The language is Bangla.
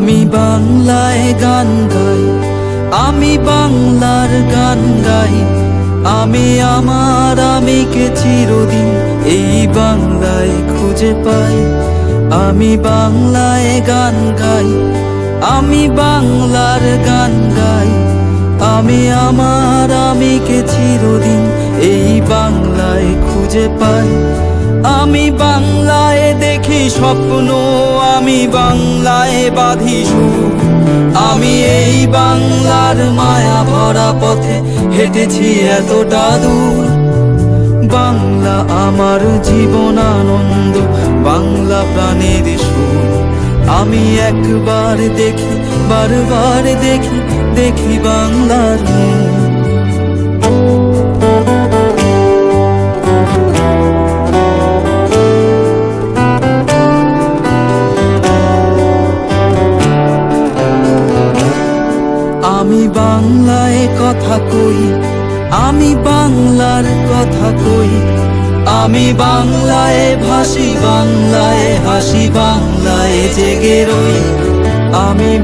আমি বাংলায় গান গাই, আমি বাংলার গান গাই। আমি আমার আমিকে চিরদিন এই বাংলায় খুঁজে পাই। আমি বাংলায় গান গাই, আমি বাংলার গান গাই। আমি আমার আমিকে চিরদিন এই বাংলায় খুঁজে পাই। আমি বাংলায় দেখি স্বপ্ন, আমি বাংলায় বাঁধি সুর। আমি এই বাংলার মায়া ভরা পথে হেঁটেছি এতটা দূর। বাংলা আমার জীবন আনন্দ, বাংলা প্রাণের সুর। আমি একবার দেখি, বারবার দেখি, দেখি বাংলার মুখ। আমি বাংলায় কথা কই, আমি বাংলার কথা কই। আমি বাংলায় ভাসি, বাংলায় হাসি, বাংলায় জেগে রই। আমি